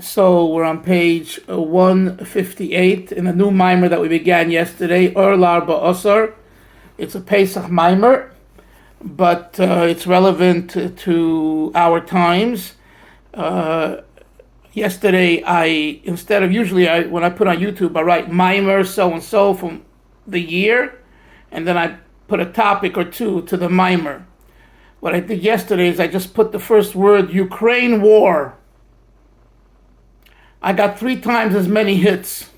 So we're on page 158 in a new mimer that we began yesterday, lArba Osar. It's a Pesach mimer, but it's relevant to our times. Yesterday, instead of usually when I put on YouTube, I write mimer so and so from the year, and then I put a topic or two to the mimer. What I did yesterday is I just put the first word, Ukraine war. I got 3 times as many hits.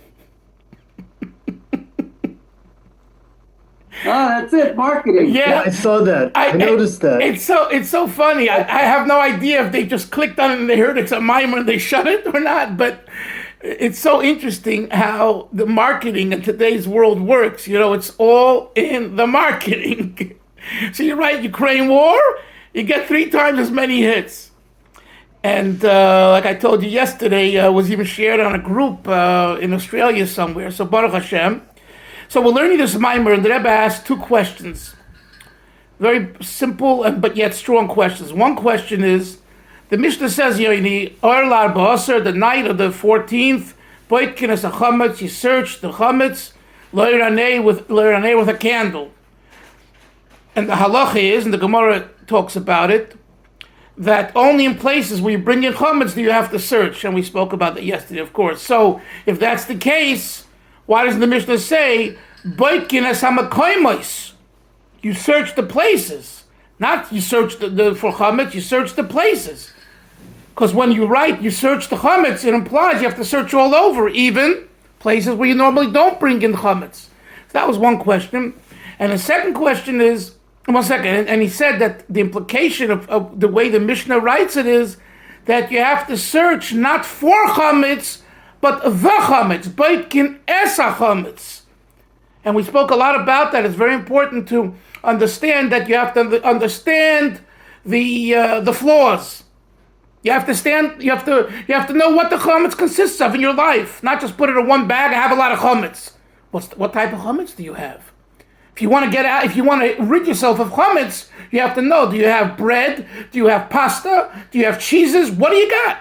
Oh, that's it, marketing. Yeah, I saw that. I noticed that. It's so funny. I have no idea if they just clicked on it and they heard it's a mimer and they shut it or not. But it's so interesting how the marketing in today's world works. You know, it's all in the marketing. So you write Ukraine war, you get 3 times as many hits. And like I told you yesterday, was even shared on a group in Australia somewhere. So Baruch Hashem. So we're learning this mimer, and the Rebbe asked 2 questions. Very simple but yet strong questions. One question is, the Mishnah says here in the lArba Osar, the night of the 14th, Boitkinas a chametz, you search the chametz, la'raneh with a candle. And the halacha is, and the Gemara talks about it, that only in places where you bring in chametz do you have to search, and we spoke about that yesterday, of course. So if that's the case, why doesn't the Mishnah say boitkinas hamakoimos? You search the places, not you search the for chametz. You search the places, because when you write you search the chametz, it implies you have to search all over, even places where you normally don't bring in chametz. So that was one question, and the second question is. 1 second, and he said that the implication of the way the Mishnah writes it is that you have to search not for chametz, but the chametz, boitkin esa chametz. And we spoke a lot about that. It's very important to understand that you have to understand the flaws. You have to know what the chametz consists of in your life, not just put it in one bag and have a lot of chametz. What type of chametz do you have? If you want to rid yourself of chametz, you have to know, do you have bread? Do you have pasta? Do you have cheeses? What do you got?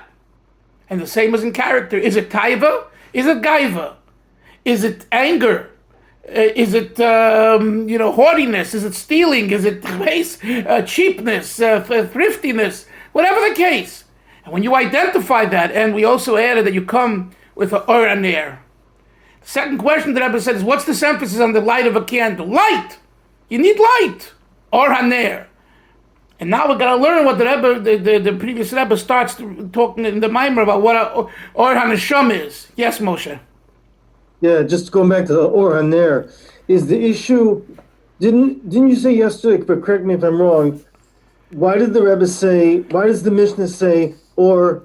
And the same as in character. Is it taiva? Is it gaiva? Is it anger? Is it, haughtiness? Is it stealing? Is it cheapness, thriftiness? Whatever the case. And when you identify that, and we also added that you come with an or aner. Second question the Rebbe said is, what's this emphasis on the light of a candle? Light! You need light! Or haner. And now we're going to learn what the Rebbe, the previous Rebbe starts talking in the mimer about what or hanesham is. Yes, Moshe? Yeah, just going back to the or haner, is the issue, didn't you say yesterday, but correct me if I'm wrong, why does the Mishnah say or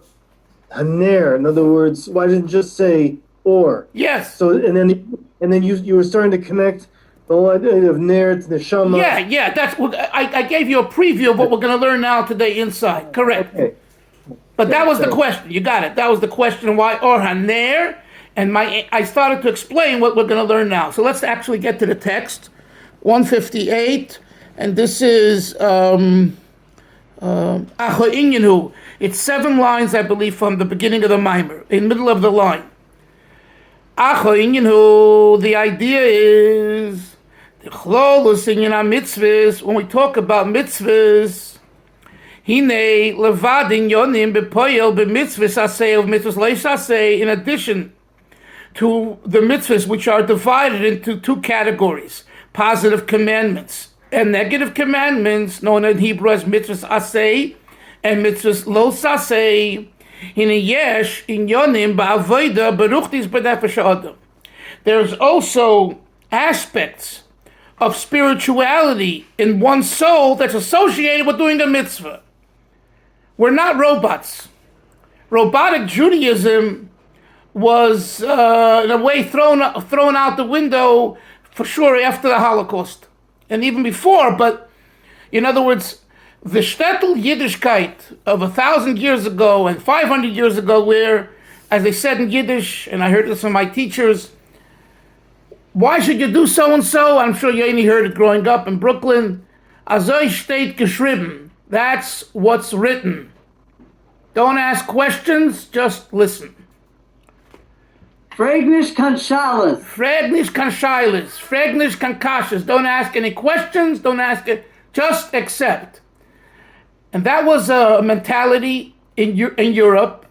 haner? In other words, why didn't it just say or? Yes. So and then you were starting to connect the idea of ner to the shama. Yeah. That's I gave you a preview of what we're going to learn now today inside. Correct. Okay. But that was the question. You got it. That was the question why or haner, and I started to explain what we're going to learn now. So let's actually get to the text, 158, and this is Acho Inyanu. It's 7 lines, I believe, from the beginning of the mimer, in the middle of the line. The idea is the chlolus in mitzvahs. When we talk about mitzvahs, hine levadin yonim bepoyel b'mitzvahs asay of mitzvahs leisasay. In addition to the mitzvahs, which are divided into 2 categories: positive commandments and negative commandments, known in Hebrew as mitzvahs asay and mitzvahs lo sasay. There's also aspects of spirituality in one's soul that's associated with doing a mitzvah. We're not robots. Robotic Judaism was, in a way, thrown out the window for sure after the Holocaust, and even before. But in other words, the shtetl Yiddishkeit of 1,000 years ago and 500 years ago, where, as they said in Yiddish, and I heard this from my teachers, why should you do so and so? I'm sure you only heard it growing up in Brooklyn. Azoi steht geschrieben. That's what's written. Don't ask questions, just listen. Fragnish Kanshalas. Frednish Kanshilas. Frednish Kankashas. Don't ask any questions, don't ask it, just accept. And that was a mentality in Europe.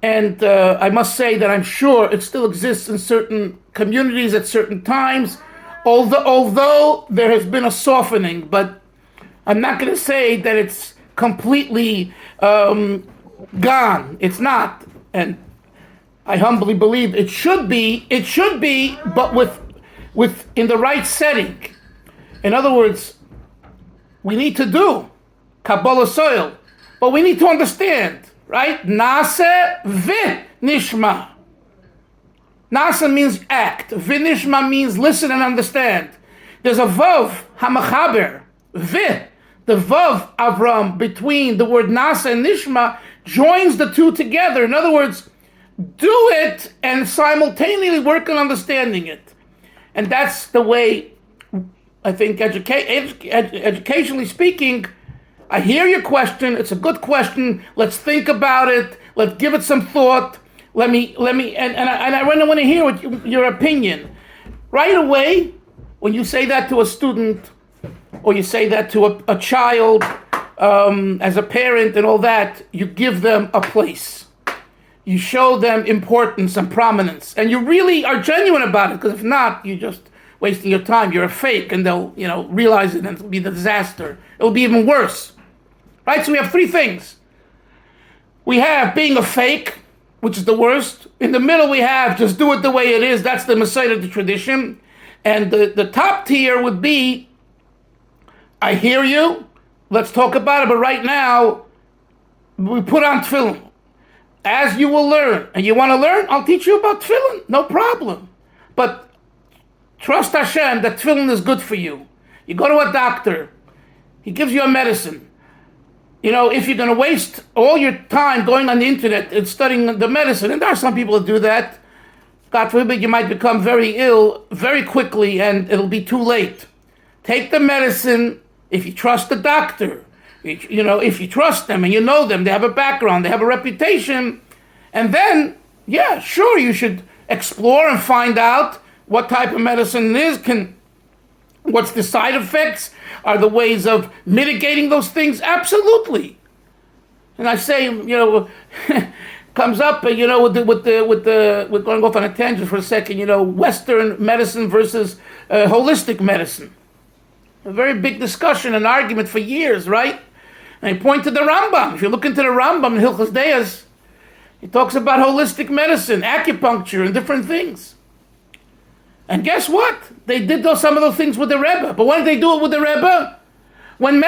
And I must say that I'm sure it still exists in certain communities at certain times, although there has been a softening. But I'm not going to say that it's completely gone. It's not. And I humbly believe it should be, but with in the right setting. In other words, we need to do Kabbalah soil, but we need to understand, right? Nase vi nishma. Nase means act. Vinishma means listen and understand. There's a vav hamachaber vi. The vav Avram between the word nase and nishma joins the two together. In other words, do it and simultaneously work on understanding it. And that's the way, I think, educationally speaking, I hear your question. It's a good question. Let's think about it. Let's give it some thought. Let me, and I really want to hear your opinion. Right away, when you say that to a student, or you say that to a child, as a parent and all that, you give them a place. You show them importance and prominence, and you really are genuine about it. Because if not, you're just wasting your time. You're a fake, and they'll, realize it, and it'll be a disaster. It'll be even worse, right? So we have three things. We have being a fake, which is the worst. In the middle, we have just do it the way it is. That's the Messiah of the tradition, and the top tier would be, I hear you. Let's talk about it. But right now, we put on tefillin. As you will learn, and you want to learn, I'll teach you about tefillin, no problem. But trust Hashem that tefillin is good for you. You go to a doctor, he gives you a medicine. If you're going to waste all your time going on the internet and studying the medicine, and there are some people that do that, God forbid, you might become very ill very quickly, and it'll be too late. Take the medicine if you trust the doctor. If you trust them and you know them, they have a background, they have a reputation, and then, yeah, sure, you should explore and find out what type of medicine it is, what's the side effects, are the ways of mitigating those things, absolutely. And I say, comes up, we're going off on a tangent for a second, Western medicine versus holistic medicine. A very big discussion and argument for years, right? And I point to the Rambam. If you look into the Rambam in Hilchos Deis, he talks about holistic medicine, acupuncture, and different things. And guess what? They did some of those things with the Rebbe. But when did they do it with the Rebbe? When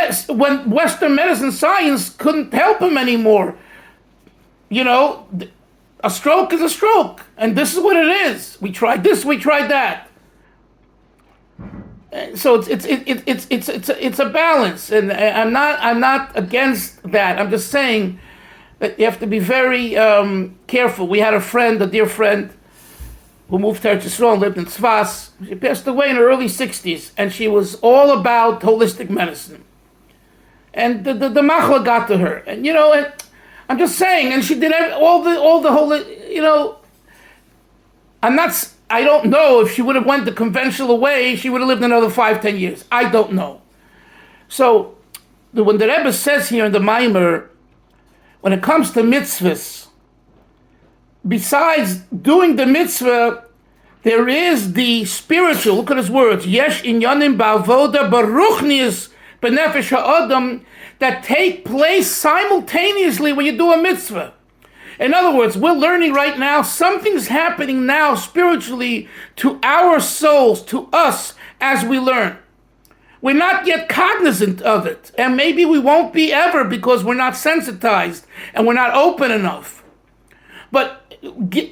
Western medicine science couldn't help him anymore. A stroke is a stroke. And this is what it is. We tried this, we tried that. So it's a balance, and I'm not against that. I'm just saying that you have to be very careful. We had a dear friend, who moved to Eretz Yisrael and lived in Tzfas. She passed away in her early 60s, and she was all about holistic medicine. And the machla got to her, and and I'm just saying, and she did all the whole, I don't know if she would have went the conventional way, she would have lived another 5-10 years. I don't know. So, when the Rebbe says here in the Maamar, when it comes to mitzvahs, besides doing the mitzvah, there is the spiritual, look at his words, Yesh inyanim ba'avoda baruchnius b'nefesh ha'adam, that take place simultaneously when you do a mitzvah. In other words, we're learning right now, something's happening now spiritually to our souls, to us, as we learn. We're not yet cognizant of it, and maybe we won't be ever because we're not sensitized and we're not open enough. But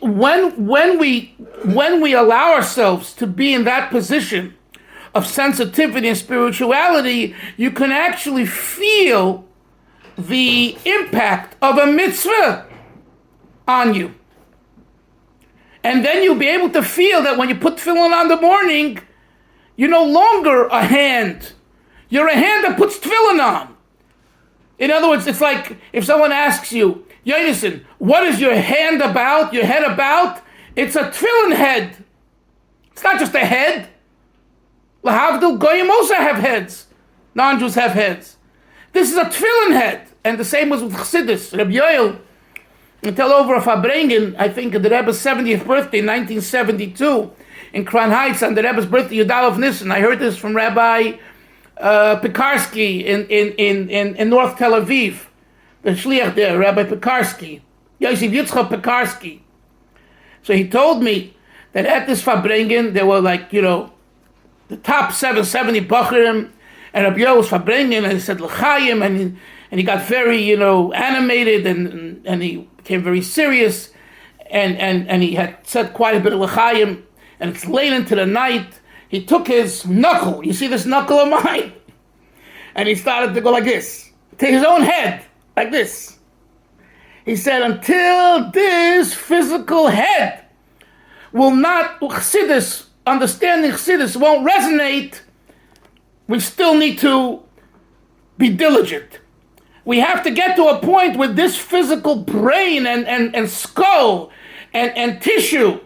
when we allow ourselves to be in that position of sensitivity and spirituality, you can actually feel the impact of a mitzvah on you. And then you'll be able to feel that when you put tefillin on the morning, you're no longer a hand. You're a hand that puts tefillin on. In other words, it's like if someone asks you, Yonason, what is your hand about? Your head about? It's a tefillin head. It's not just a head. Lahavdil, goyim also have heads. Non-Jews have heads. This is a tefillin head. And the same was with Chassidus. Reb Yoel, until over a Fabrengen, I think at the Rebbe's 70th birthday, 1972, in Crown Heights, on the Rebbe's birthday, Yudalev Nissen. I heard this from Rabbi Pekarsky in North Tel Aviv. The shliach there, Rabbi Pekarsky, Yosef Yitzchak Pekarsky. So he told me that at this Fabrengen, there were the top 770 Bachurim, and Rabbi Yoel was Fabrengen, and he said L'chaim, and he got very, animated, and he became very serious, and he had said quite a bit of L'chaim, and it's late into the night. He took his knuckle, you see this knuckle of mine? And he started to go like this, to his own head, like this. He said, until this physical head will not, Chassidus, understanding Chassidus won't resonate, we still need to be diligent. We have to get to a point where this physical brain and skull and tissue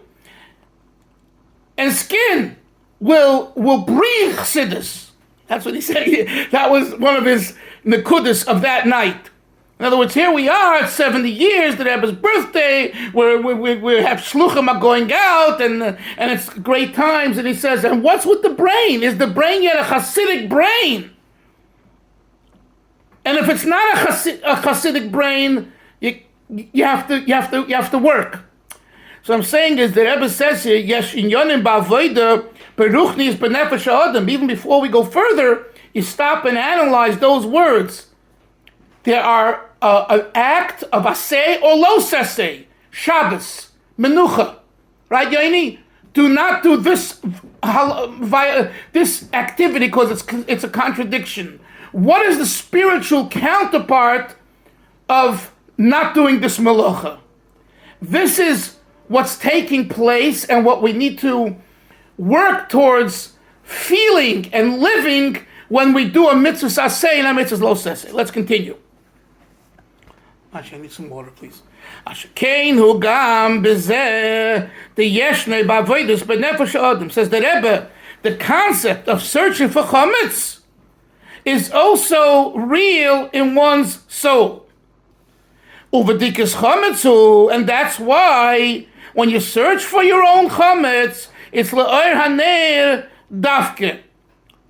and skin will breathe Chassidus. That's what he said. That was one of his nekudas of that night. In other words, here we are at 70 years, the Rebbe's birthday, where we have shluchim are going out, and it's great times. And he says, and what's with the brain? Is the brain yet a Hasidic brain? And if it's not a Hasidic brain, you have to work. So I'm saying is the Rebbe says here, yes, in yonim ba'avoda beruchni is benefesh ha'adam. Even before we go further, you stop and analyze those words. There are an act of aseh or lo saseh, Shabbos, menucha, right, Yoini? Do not do this this activity because it's a contradiction. What is the spiritual counterpart of not doing this melacha? This is what's taking place and what we need to work towards feeling and living when we do a mitzvah saseh and a mitzvah lo saseh. Let's continue. I need some water, please. Says the Rebbe, the concept of searching for chametz is also real in one's soul. And that's why when you search for your own chametz, it's la'or haner dafke.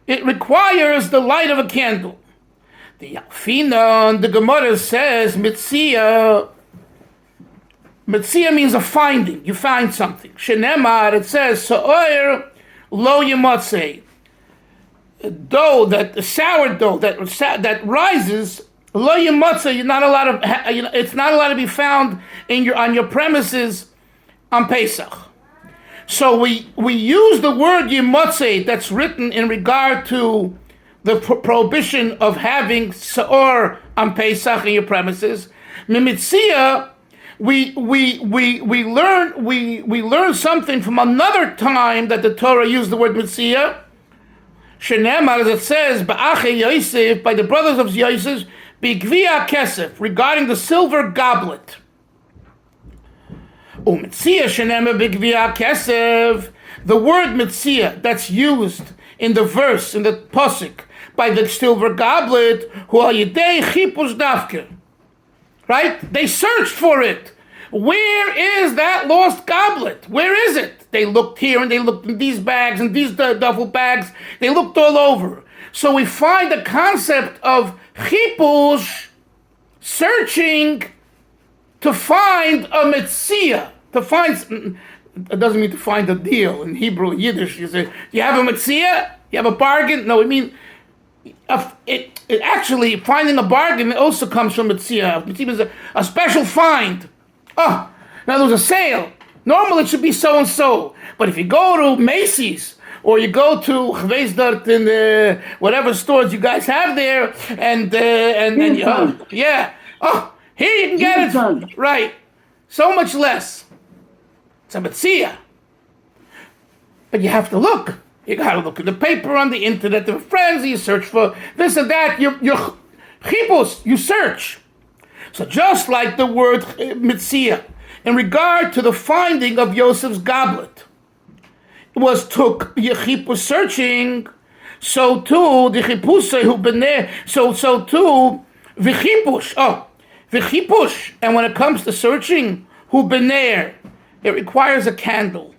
It requires the light of a candle. The Yalfinon, the Gemara says, Mitzia means a finding. You find something. Shenemar, it says, Sa'or lo yemotzei. Dough, the sourdough that rises, lo yemotzei, you're not allowed to, it's not allowed to be found on your premises on Pesach. So we use the word yemotzei that's written in regard to the prohibition of having Sa'or on Pesach in your premises. Mimitzia, we learn something from another time that the Torah used the word Mitzia. Shenemar, as it says, Ba'ache Yosef, by the brothers of Yosef, B'gvia Kesef, regarding the silver goblet. Mitzia Shenemar B'gvia Kesef, the word Mitzia that's used in the verse, in the posuk, by the silver goblet, who are yedei chipus dafke. Right? They searched for it. Where is that lost goblet? Where is it? They looked here and they looked in these bags and these duffel bags. They looked all over. So we find the concept of chipus, searching to find a metzia. To find, it doesn't mean to find a deal in Hebrew, Yiddish. You say, do you have a metzia? You have a bargain? No, I mean, it actually, finding a bargain also comes from Mitzia. Mitzia is a special find. Oh, now there's a sale. Normally it should be so-and-so. But if you go to Macy's, or you go to Chvezdart in whatever stores you guys have there, and yeah. Oh, here you can get it. Right. So much less. It's a Mitzia. But you have to look. You got to look at the paper on the internet, the friends, you search for this and that. You're chipus, you search. So just like the word Mitzia, in regard to the finding of Yosef's goblet, was took Yechipus searching, so too the Chipusay who been there, so too Vichipush. Vichipush. And when it comes to searching, who been there, it requires a candle.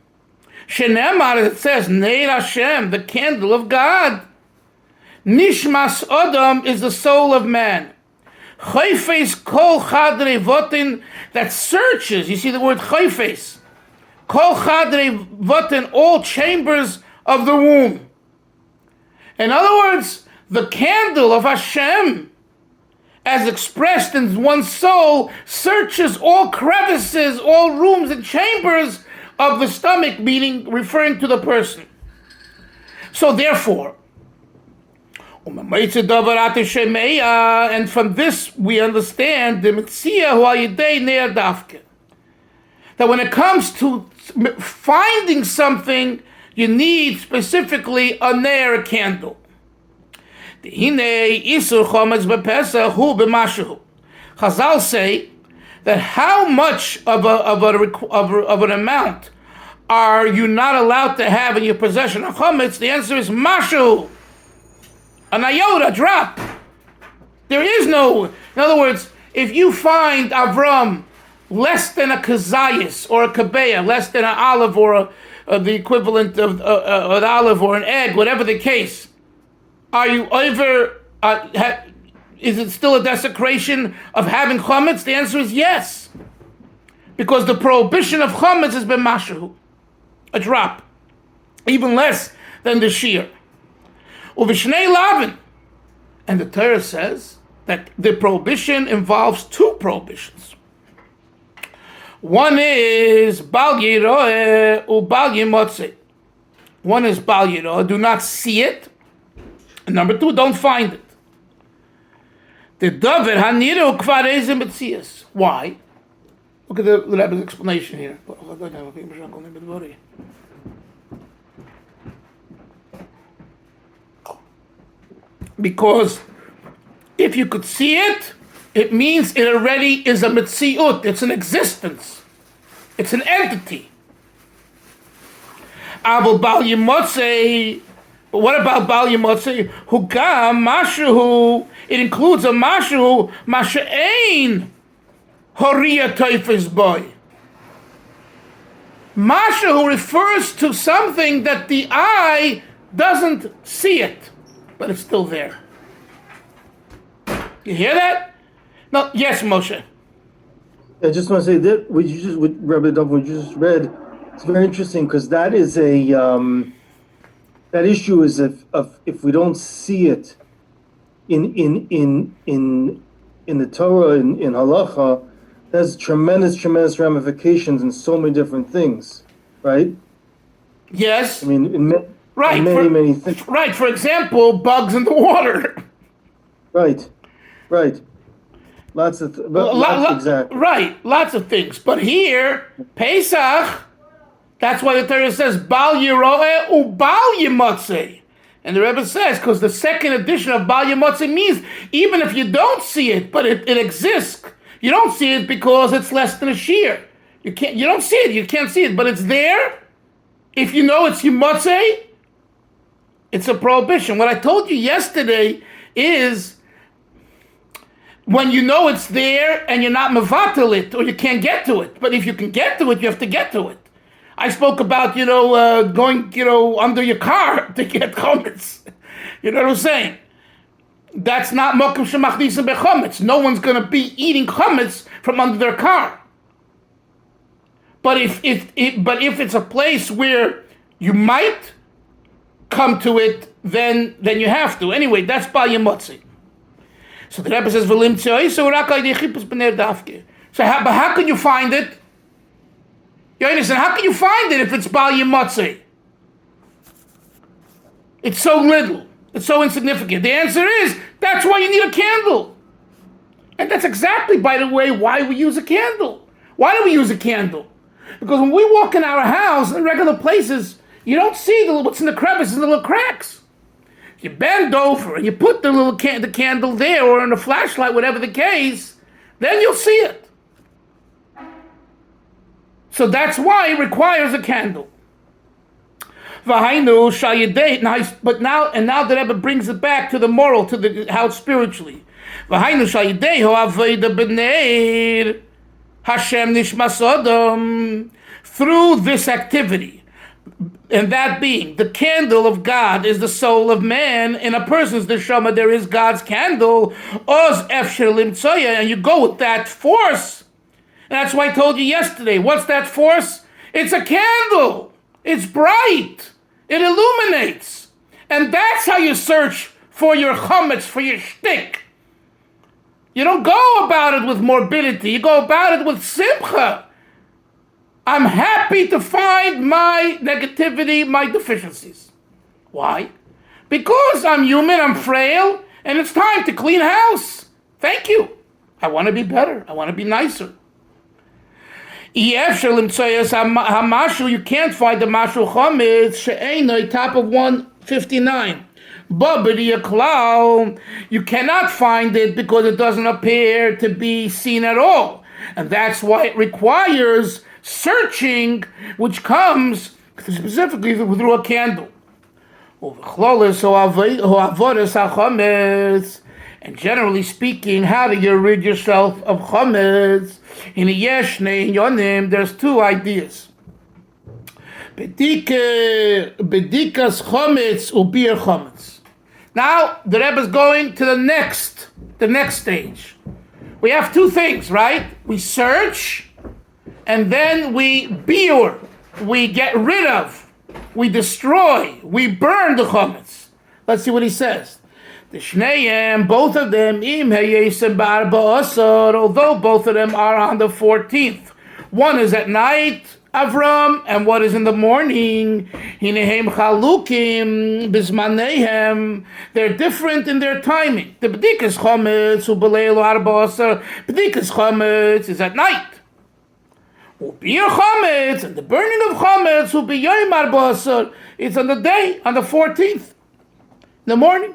Shenemar, it says, Neir Hashem, the candle of God. Nishmas Adam is the soul of man. Chayfes kol chadrei votin, that searches. You see the word chayfes. Kol chadrei votin, all chambers of the womb. In other words, the candle of Hashem, as expressed in one's soul, searches all crevices, all rooms and chambers of the stomach, meaning referring to the person. So therefore, and from this we understand the that when it comes to finding something, you need specifically a ner, a candle. Chazal say that how much of an amount are you not allowed to have in your possession of chametz? The answer is mashu. An iota, drop. There is no, in other words, if you find Avram less than a kazayas or a kabeya, less than an olive or the equivalent of an olive or an egg, whatever the case, are you over, is it still a desecration of having chametz? The answer is yes. Because the prohibition of chametz has been mashu, a drop, even less than the shear. Uvishnei lavin. And the Torah says that the prohibition involves two prohibitions. One is bal yiroeh ubal yimotze. One is bal yiroeh, do not see it. And number two, don't find it. The davar haniru kvar ezem betzias. Why? Look at the Rebbe's explanation here. Because if you could see it, it means it already is a mitziut. It's an existence. It's an entity. But what about Bal Yimotze? Hugam mashu. It includes a mashu masha'ein horiya toifes boy. Mashu refers to something that the eye doesn't see it, but it's still there. You hear that? No, yes, Moshe. I just want to say that what Rabbi Dov, what you just read, it's very interesting because that is a that issue is if we don't see it in the Torah in halacha, there's tremendous ramifications in so many different things, right? Yes. I mean, in right. Many things. Right. For example, bugs in the water. Right. Exactly. Right. Lots of things. But here, Pesach, that's why the Torah says Bal Yiroeh uBal Yimotze. And the Rebbe says, because the second edition of Bal Yimotze means even if you don't see it, but it exists. You don't see it because it's less than a shear. You don't see it. You can't see it, but it's there. If you know it's Yimotze, it's a prohibition. What I told you yesterday is when you know it's there and you're not mevatel it, or you can't get to it. But if you can get to it, you have to get to it. I spoke about, going, under your car to get chametz. You know what I'm saying? That's not mokum shemachnisim bechametz. No one's going to be eating chametz from under their car. But if it's a place where you might come to it, then you have to. Anyway, that's Bal Yimotze. So the Rebbe says, but how can you find it? You understand? How can you find it if it's Bal Yimotze? It's so little. It's so insignificant. The answer is, that's why you need a candle. And that's exactly, by the way, why we use a candle. Why do we use a candle? Because when we walk in our house, in regular places, you don't see what's in the crevices and the little cracks. You bend over and you put the candle there or in a flashlight, whatever the case, Then you'll see it. So that's why it requires a candle. V'hainu shayidei. Now the Rebbe brings it back to the moral, to how spiritually. V'hainu shayidei ho'aveda b'neir Hashem nishmas adam. Through this activity, and that being the candle of God is the soul of man. In a person's neshama, there is God's candle. Oz efshir limtzoya, and you go with that force. And that's why I told you yesterday. What's that force? It's a candle. It's bright. It illuminates. And that's how you search for your chametz, for your shtick. You don't go about it with morbidity. You go about it with simcha. I'm happy to find my negativity, my deficiencies. Why? Because I'm human, I'm frail, and it's time to clean house. Thank you. I want to be better. I want to be nicer. You can't find the mashu chametz she'einoi, top of 159. You cannot find it because it doesn't appear to be seen at all. And that's why it requires searching, which comes specifically through a candle. And generally speaking, how do you rid yourself of chametz? In Yeshne, in Yonim, there's two ideas. Bedikas chametz ubir chametz. Now the Rebbe is going to the next stage. We have two things, right? We search, and then we biur, we get rid of, we destroy, we burn the chametz. Let's see what he says. The Shneyem, both of them, im heyesem lArba asar, although both of them are on the 14th. One is at night, Avram, and one is in the morning. Hinehem chalukim bismanehem. They're different in their timing. The bedikas chametz ubelei lArba asar. Bedikas chametz is at night. Ubir chametz, and the burning of chametz will be yom lArba asar. It's on the day, on the 14th, in the morning.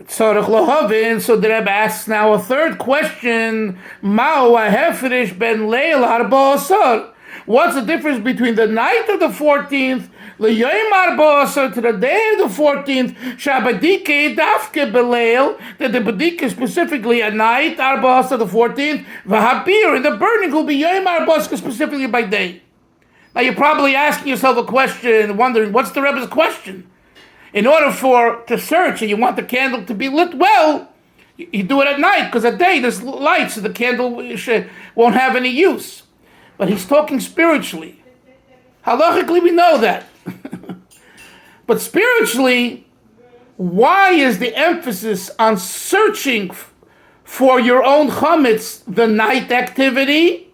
So the Rebbe asks now a third question. Ma'u ha'heferish ben leil lArba asar. What's the difference between the night of the 14th, liyom lArba asar, to the day of the 14th, shabadike dafke beleil, that the badika specifically at night, Arba asar the 14th, v'habir, and the burning will be yom lArba asar specifically by day. Now you're probably asking yourself a question, wondering, what's the Rebbe's question? In order to search and you want the candle to be lit well, you do it at night, because at day there's light, so the candle won't have any use. But he's talking spiritually. Halachically, we know that. But spiritually, why is the emphasis on searching for your own chametz the night activity,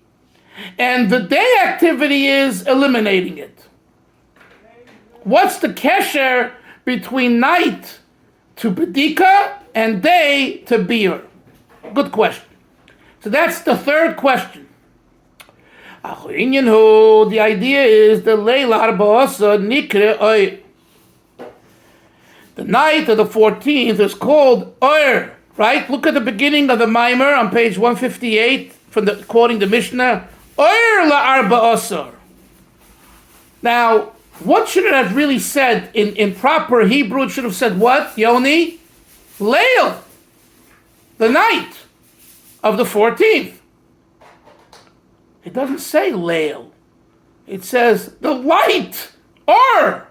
and the day activity is eliminating it? What's the kesher between night to bedika and day to biur? Good question. So that's the third question. The idea is the la'Arba asar nikre oir. The night of the 14th is called oir, right? Look at the beginning of the Maamar on page 158, quoting the Mishnah. Oir la'Arba asar. Now, what should it have really said in proper Hebrew? It should have said what, Yoni? Leil, the night of the 14th. It doesn't say Leil. It says the light, or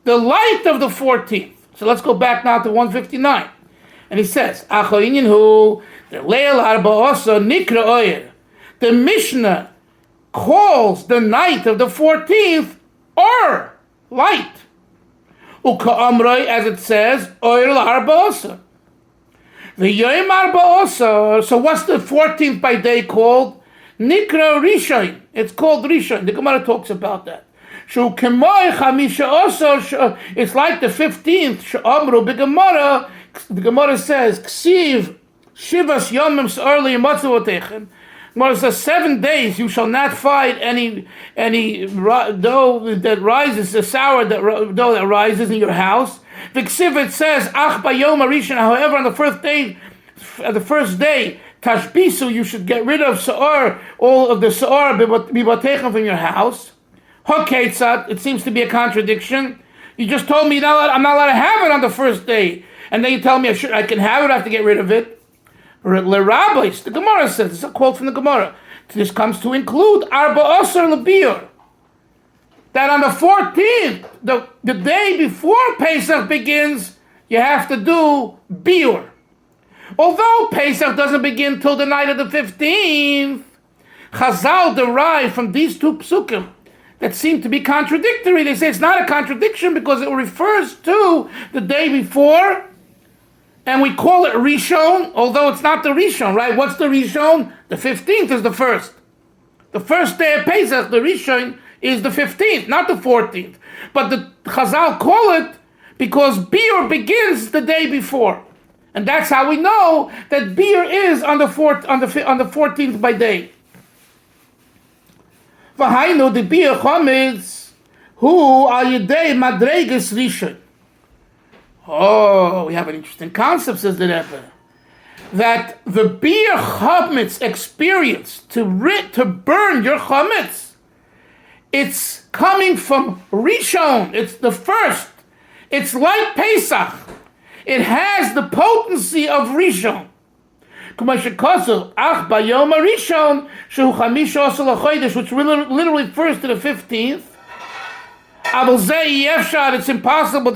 the light of the 14th. So let's go back now to 159. And he says, the Leil lArba asar nikra oir. The Mishnah calls the night of the 14th or light. Uka'amroi, as it says, oir lArba asar. The yom lArba asar. So what's the 14th by day called? Nikra Rishon. It's called Rishon. The Gemara talks about that. It's like the 15th. The Gemara says, Ksiv Shivas Yomim S'orli Matzavotechem. Gemara says 7 days you shall not find any dough that rises, the sour dough that rises in your house. The Ksiv, it says, Ach Bayom Rishon. However, on the first day, Tashbisu, you should get rid of Sa'or, all of the Sa'or bibatechem from your house. Hoketzat, it seems to be a contradiction. You just told me I'm not allowed to have it on the first day. And then you tell me I can have it, I have to get rid of it. lArba, the Gemara says, this is a quote from the Gemara. This comes to include Arba Osar L'Biur. That on the 14th, the day before Pesach begins, you have to do Biur. Although Pesach doesn't begin till the night of the 15th, Chazal derive from these two psukim that seem to be contradictory. They say it's not a contradiction because it refers to the day before, and we call it Rishon, although it's not the Rishon, right? What's the Rishon? The 15th is the first. The first day of Pesach, the Rishon, is the 15th, not the 14th. But the Chazal call it because Biur begins the day before. And that's how we know that Biur is on the 14th by day. V'hainu the Biur Chometz hu al yedei madreges Rishon. Oh, we have an interesting concept, says the Rebbe, that the Biur Chometz experience to burn your Chometz, it's coming from Rishon. It's the first. It's like Pesach. It has the potency of Rishon. Which literally refers to the 15th. It's impossible.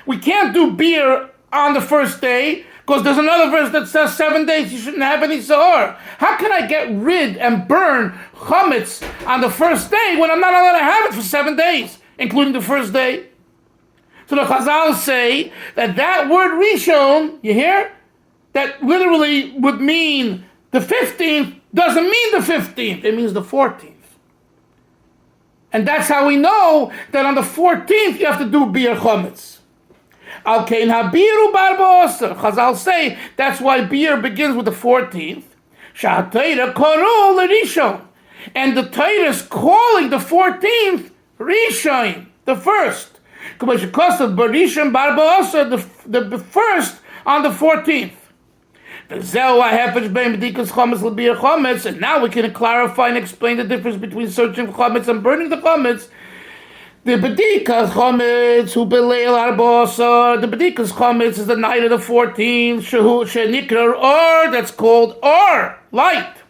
We can't do beer on the first day because there's another verse that says 7 days you shouldn't have any sahur. How can I get rid and burn chametz on the first day when I'm not allowed to have it for 7 days, including the first day? So the Chazal say that word Rishon, you hear? That literally would mean the 15th doesn't mean the 15th. It means the 14th. And that's how we know that on the 14th you have to do beer chametz. Okay, now biru barba osar. Chazal say that's why beer begins with the 14th. Sha'atayra korol l'rishon. And the Torah is calling the 14th Rishon, the first. Because of Barishon barba osar, the first on the 14th. And now we can clarify and explain the difference between searching for chametz and burning the chametz. The Bedikas chametz who belay lArba osar. The Bedikas chametz is the night of the 14th. Shenikra Or, that's called Or, light.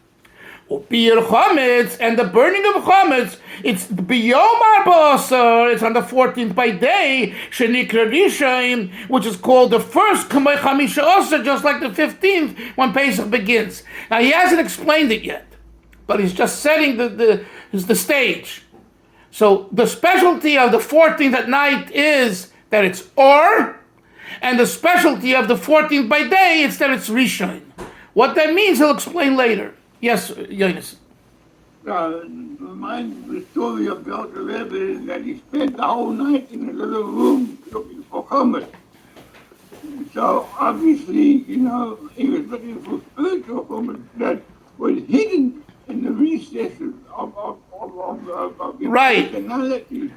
Ubir chametz, and the burning of chametz, it's biyom lArba osar. It's on the 14th by day. Shenikra Rishon, which is called the first Kamei Chamisha osar, just like the 15th when Pesach begins. Now he hasn't explained it yet, but he's just setting the stage. So the specialty of the 14th at night is that it's Or, and the specialty of the 14th by day is that it's Rishon. What that means, he'll explain later. Yes, Yonis. The story about the Rebbe is that he spent the whole night in a little room looking for chametz. So obviously, he was looking for spiritual chametz that was hidden in the recesses of right. personality.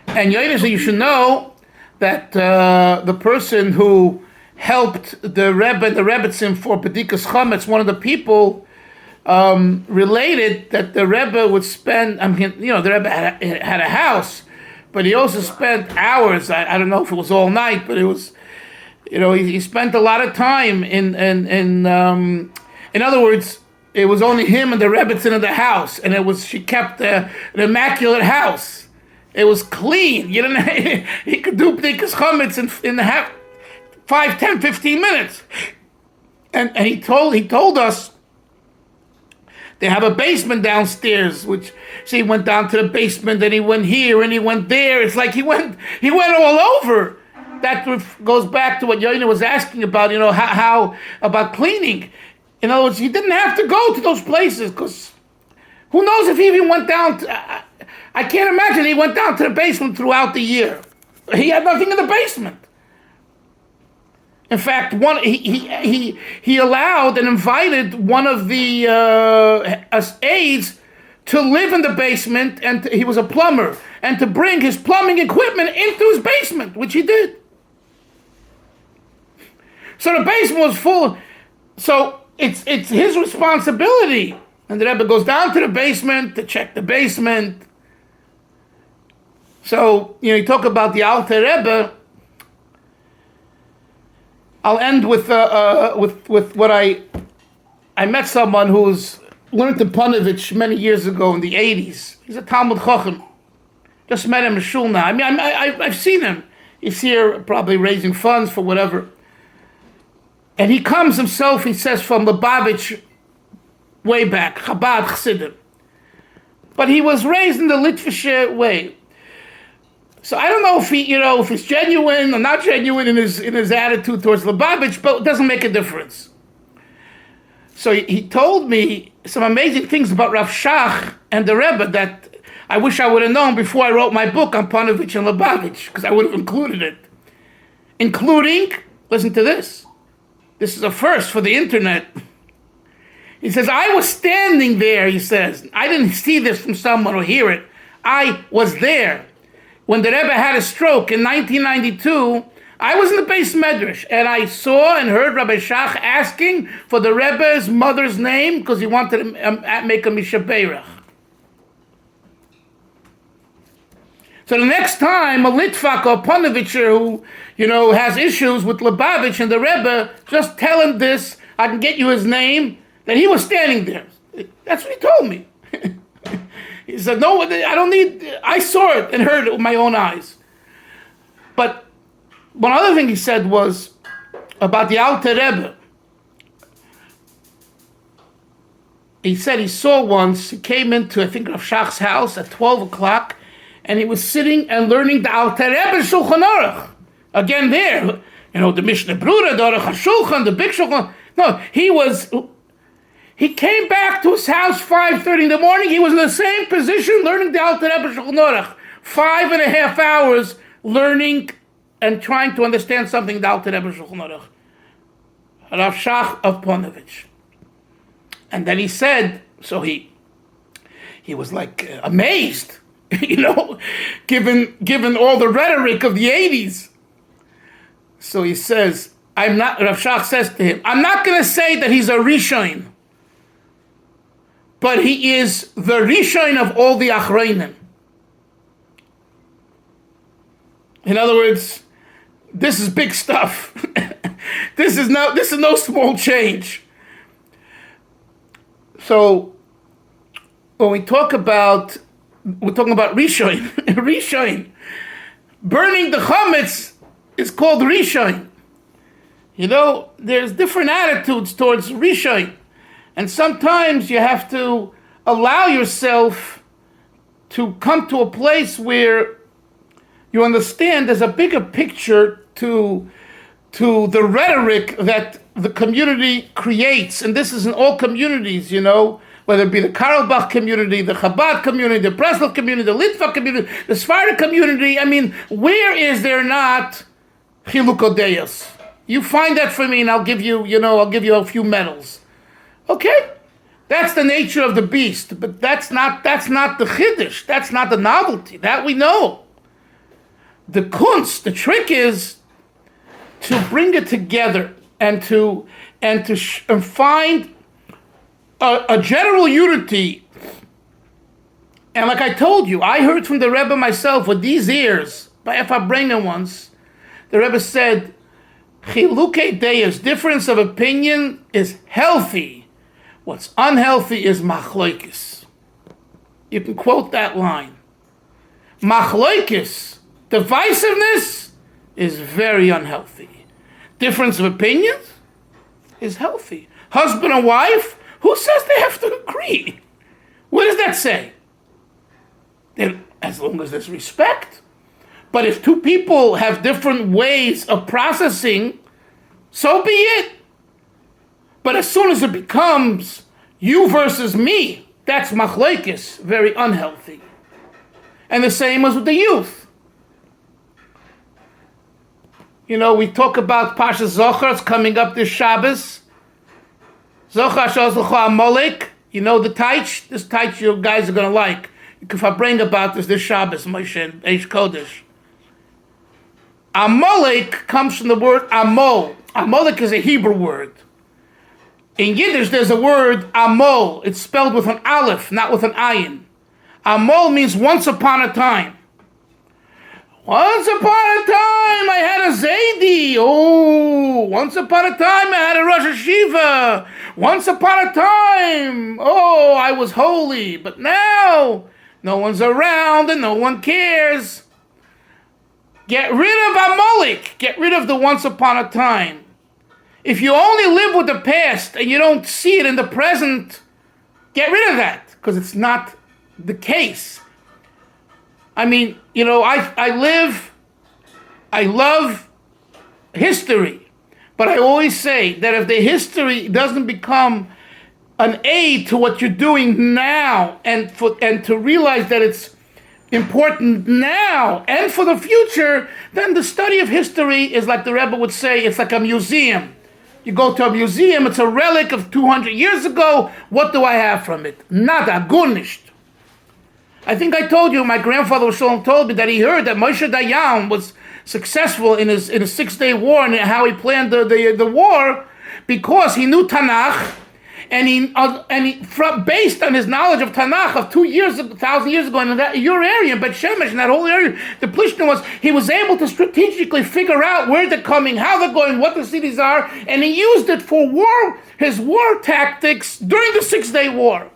And Yonis, you should know that the person who helped the Rebbe, the Rebbetzim for Bedikas Chametz, one of the people related that the Rebbe would spend, the Rebbe had a house, but he also spent hours, I don't know if it was all night, but it was, he spent a lot of time in other words, it was only him and the Rebbetzin in the house, and she kept an immaculate house. It was clean. You didn't. He could do Bedikas Chametz in the 5, 10, 15 minutes. And he told us they have a basement downstairs, which he went down to the basement, and he went here and he went there. It's like he went all over. That goes back to what Yoina was asking about. How about cleaning. In other words, he didn't have to go to those places because who knows if he even went down to, I can't imagine he went down to the basement throughout the year. He had nothing in the basement. In fact, he allowed and invited one of the aides to live in the basement, and he was a plumber, and to bring his plumbing equipment into his basement, which he did. So the basement was full. So it's his responsibility. And the Rebbe goes down to the basement to check the basement. So, you talk about the Alter Rebbe. I'll end with what I met someone who's learned in Ponevezh many years ago in the 80s. He's a Talmud Chacham. Just met him in shul now. I mean, I've seen him. He's here probably raising funds for whatever. And he comes himself, he says, from Lubavitch way back, Chabad Chassidim. But he was raised in the Litvische way. So I don't know if if he's genuine or not genuine in his attitude towards Lubavitch, but it doesn't make a difference. So he told me some amazing things about Rav Shach and the Rebbe that I wish I would have known before I wrote my book on Ponevezh and Lubavitch, because I would have included it. Including, listen to this. This is a first for the internet. He says, I was standing there, he says. I didn't see this from someone or hear it. I was there. When the Rebbe had a stroke in 1992, I was in the Beis Medrash, and I saw and heard Rabbi Shach asking for the Rebbe's mother's name because he wanted to make a Mishaberach. So the next time a Litvak or Ponevezher who, has issues with Lubavitch and the Rebbe, just tell him this, I can get you his name, that he was standing there. That's what he told me. He said, no, I don't need, I saw it and heard it with my own eyes. But one other thing he said was about the Alter Rebbe. He said he saw once, he came into, I think, Rav Shach's house at 12 o'clock, and he was sitting and learning the Alter Rebbe Shulchan Aruch. Again there, the Mishnah Brura, the Aruch HaShulchan, the big Shulchan. No, he came back to his house 5:30 in the morning. He was in the same position learning the Alter Rebbe Shulchan Aruch. 5.5 hours learning and trying to understand something the Alter Rebbe Shulchan Aruch. Rav Shach of Ponevezh. And then he said, so he was like amazed, given all the rhetoric of the 80s. So he says, Rav Shach says to him, I'm not going to say that he's a Rishon, but he is the Rishon of all the Achronim. In other words, this is big stuff. This is no small change. So when we're talking about Rishon. Rishon. Burning the chametz is called Rishon. There's different attitudes towards Rishon. And sometimes you have to allow yourself to come to a place where you understand there's a bigger picture to the rhetoric that the community creates. And this is in all communities, whether it be the Karlbach community, the Chabad community, the Breslov community, the Litva community, the Sephardic community. I mean, where is there not Chiluk Odeyos? You find that for me and I'll give you a few medals. Okay? That's the nature of the beast, but that's not the chiddush. That's not the novelty. That we know. The kunst, the trick is to bring it together and to find a general unity. And like I told you, I heard from the Rebbe myself with these ears by Efa Bremen once. The Rebbe said, "Chilukei deyos, difference of opinion, is healthy. What's unhealthy is machloikis." You can quote that line. Machloikis, divisiveness, is very unhealthy. Difference of opinions is healthy. Husband and wife, who says they have to agree? What does that say? That as long as there's respect. But if two people have different ways of processing, so be it. But as soon as it becomes you versus me, that's machlekes, very unhealthy. And the same as with the youth. We talk about Pasha Zohar, it's coming up this Shabbos. Zohar Shazlucha Amelek, the taich? This taich you guys are going to like. If I bring about this Shabbos, Moshe Eish Kodesh. Amelek comes from the word Amol. Amelek is a Hebrew word. In Yiddish, there's a word, amol. It's spelled with an aleph, not with an ayin. Amol means once upon a time. Once upon a time, I had a Zaidi. Oh, once upon a time, I had a Rosh Hashiva. Once upon a time, oh, I was holy. But now, no one's around and no one cares. Get rid of Amalek. Get rid of the once upon a time. If you only live with the past and you don't see it in the present, get rid of that, because it's not the case. I mean, I love history, but I always say that if the history doesn't become an aid to what you're doing now, and to realize that it's important now and for the future, then the study of history is, like the Rebbe would say, it's like a museum. You go to a museum, it's a relic of 200 years ago. What do I have from it? Nada, gunisht. I think I told you, my grandfather Shalom told me that he heard that Moshe Dayan was successful in his 6-day war, and how he planned the war, because he knew Tanakh, and he based on his knowledge of Tanakh of 1,000 years ago in your area, but Shemesh, in that whole area, the Plishtim he was able to strategically figure out where they're coming, how they're going, what the cities are, and he used it for his war tactics during the 6-day war.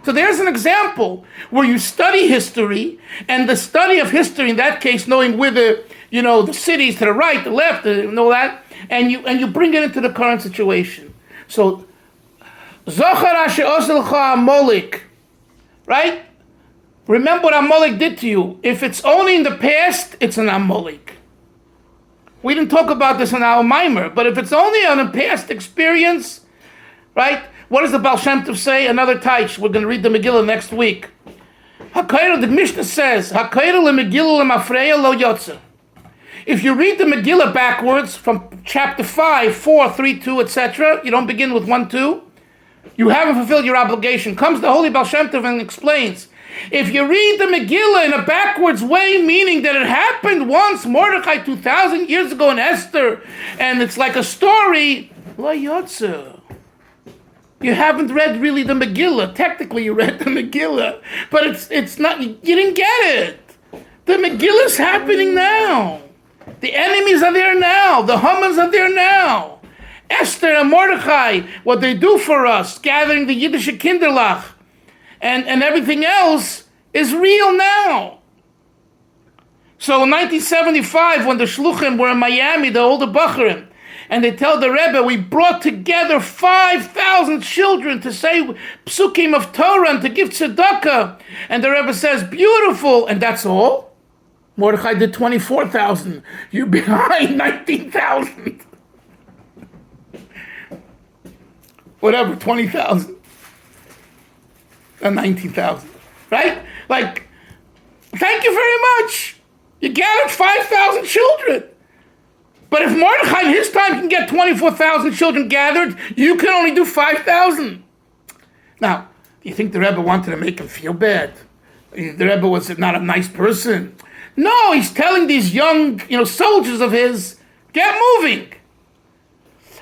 So there's an example where you study history, and the study of history, in that case, knowing where the cities to the right, the left, and all that, and you bring it into the current situation. So, Zochar asher osel cha Amalek, right? Remember what Amalek did to you. If it's only in the past, it's an Amalek. We didn't talk about this in our Maamar, but if it's only on a past experience, right? What does the Baal Shem Tov say? Another taich. We're going to read the Megillah next week. The Mishnah says, lo yotze. If you read the Megillah backwards from chapter 5, 4, 3, 2, etc., you don't begin with 1, 2, you haven't fulfilled your obligation. Comes the Holy Baal Shem Tov and explains, if you read the Megillah in a backwards way, meaning that it happened once, Mordechai 2,000 years ago in Esther, and it's like a story, lo yotze. You haven't read really the Megillah. Technically, you read the Megillah, but it's not. You didn't get it. The Megillah's happening now. The enemies are there now. The Hamans are there now. Esther and Mordechai, what they do for us, gathering the Yiddish Kinderlach, and everything else is real now. So in 1975, when the Shluchim were in Miami, the older Bacharim, and they tell the Rebbe, we brought together 5,000 children to say psukim of Torah and to give tzedakah. And the Rebbe says, beautiful. And that's all? Mordechai did 24,000. You're behind 19,000. Whatever, 20,000. And 19,000. Right? Like, thank you very much. You gathered 5,000 children. But if Mordechai in his time can get 24,000 children gathered, you can only do 5,000. Now, do you think the Rebbe wanted to make him feel bad? The Rebbe was not a nice person. No, he's telling these young, soldiers of his, get moving.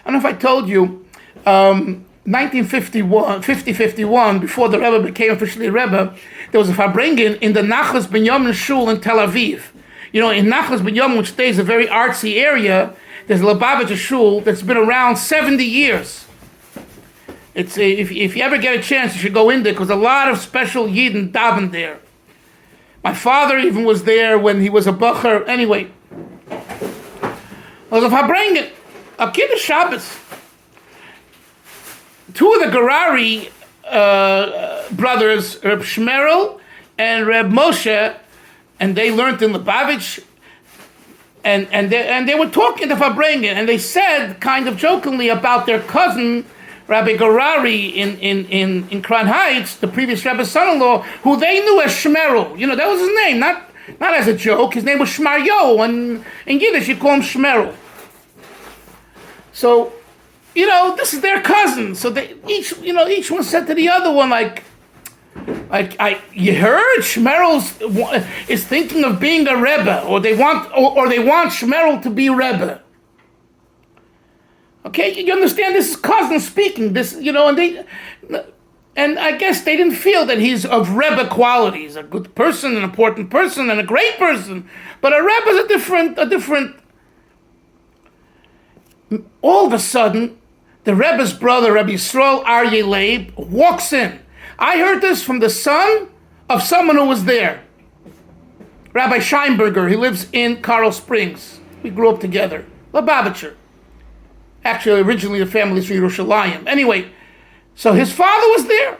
I don't know if I told you, 1951, before the Rebbe became officially Rebbe, there was a Farbrengen in the Nachlas Binyamin Shul in Tel Aviv. In Nachlas Binyamin, which stays a very artsy area, there's a Lubavitcher Shul that's been around 70 years. It's if you ever get a chance, you should go in there, because a lot of special Yidden daven there. My father even was there when he was a Bacher. Anyway, if I bring it, a Kiddush Shabbos, two of the Gerari brothers, Reb Shmerel and Reb Moshe, and they learned in Lubavitch, and they were talking to Farbrengen, and they said, kind of jokingly, about their cousin, Rabbi Gerari in Crown Heights, the previous Rebbe's son-in-law, who they knew as Shmerel. That was his name, not as a joke. His name was Shmaryo, and in Yiddish you call him Shmerel. So, this is their cousin. So they each one said to the other one, you heard Shmerel is thinking of being a Rebbe, or they want Shmerel to be Rebbe. Okay, you understand? This is cousin speaking. This, and I guess they didn't feel that he's of Rebbe qualities, a good person, an important person, and a great person. But a Rebbe is a different. All of a sudden, the Rebbe's brother, Rabbi Yisrael Aryeh Leib, walks in. I heard this from the son of someone who was there. Rabbi Scheinberger, he lives in Coral Springs. We grew up together. Lubavitcher. Actually, originally the family's from Yerushalayim. Anyway, so his father was there.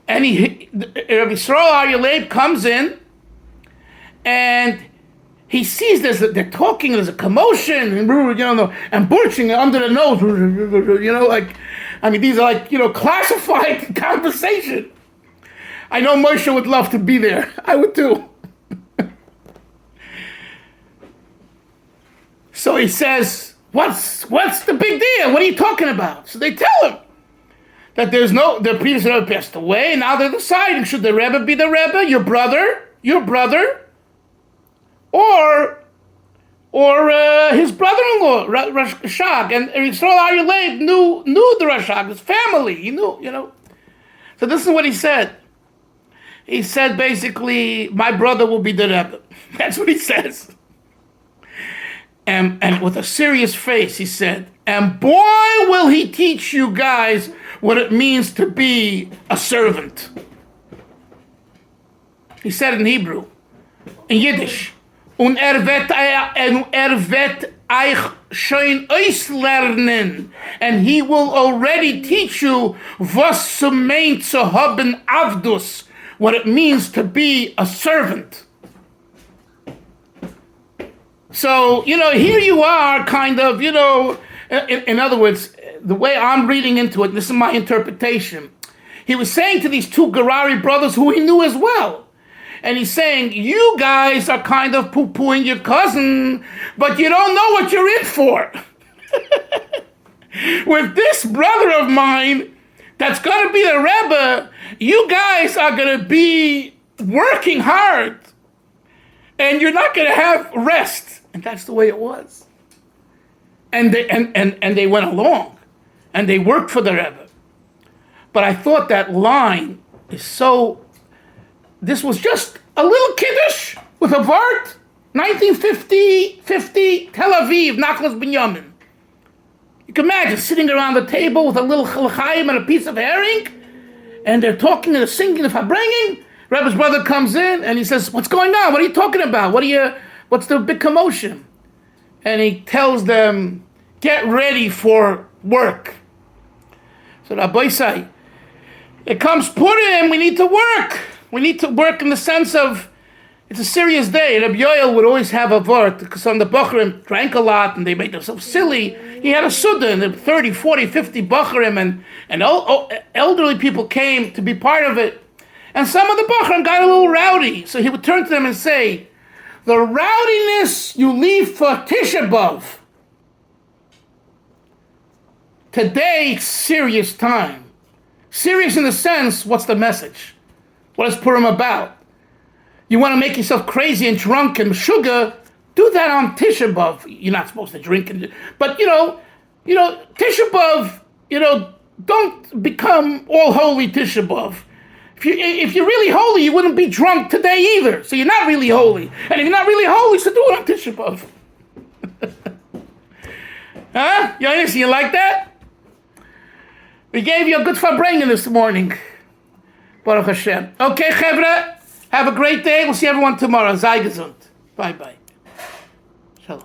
And Rabbi Yisrael Aryeh Leib comes in, and he sees they're talking, there's a commotion, and burching under the nose, these are classified conversation. I know Moshe would love to be there. I would too. So he says, what's the big deal? What are you talking about? So they tell him that the previous Rebbe passed away, and now they're deciding, should the Rebbe be the Rebbe, your brother, or his brother-in-law, Rashag. And Yisrael Aryeh Leib knew the Rashag, his family. He knew. So this is what he said. He said basically, my brother will be the Rebbe. That's what he says. And with a serious face, he said, and boy, will he teach you guys what it means to be a servant. He said in Hebrew, in Yiddish, und wird euch schon auslernen, and he will already teach you was meint zu haben Avdus, what it means to be a servant. So, here you are kind of, in other words, the way I'm reading into it, this is my interpretation. He was saying to these two Gerari brothers who he knew as well. And he's saying, you guys are kind of poo-pooing your cousin, but you don't know what you're in for. With this brother of mine that's going to be the Rebbe, you guys are going to be working hard. And you're not going to have rest. And that's the way it was. And they went along. And they worked for the Rebbe. But I thought that line is so... This was just a little kiddush with a vart. 1950, Tel Aviv, Nachlas Binyamin. You can imagine sitting around the table with a little l'chaim and a piece of herring. And they're talking and they're singing the Farbrengen. Rebbe's brother comes in and he says, what's going on? What are you talking about? What's the big commotion? And he tells them, get ready for work. So Rabbi say, it comes Purim, we need to work. We need to work in the sense of, it's a serious day. Rabbi Yoel would always have a vort, because some of the Bachrim drank a lot and they made themselves silly. He had a Suda, and there were 30, 40, 50 Bachrim, and elderly people came to be part of it. And some of the Bachrim got a little rowdy. So he would turn to them and say, the rowdiness you leave for Tisha B'Av. Today, serious time. Serious in the sense, what's the message? What is Purim about? You want to make yourself crazy and drunk and sugar, do that on Tisha B'Av. You're not supposed to drink. But, Tisha B'Av, don't become all holy Tisha B'Av. If you're really holy, you wouldn't be drunk today either. So you're not really holy. And if you're not really holy, so do it on Tisha B'Av. Huh? You like that? We gave you a good Farbrengen this morning. Baruch Hashem. Okay, Chevra, have a great day. We'll see everyone tomorrow. Sei gesund. Bye-bye. Shalom.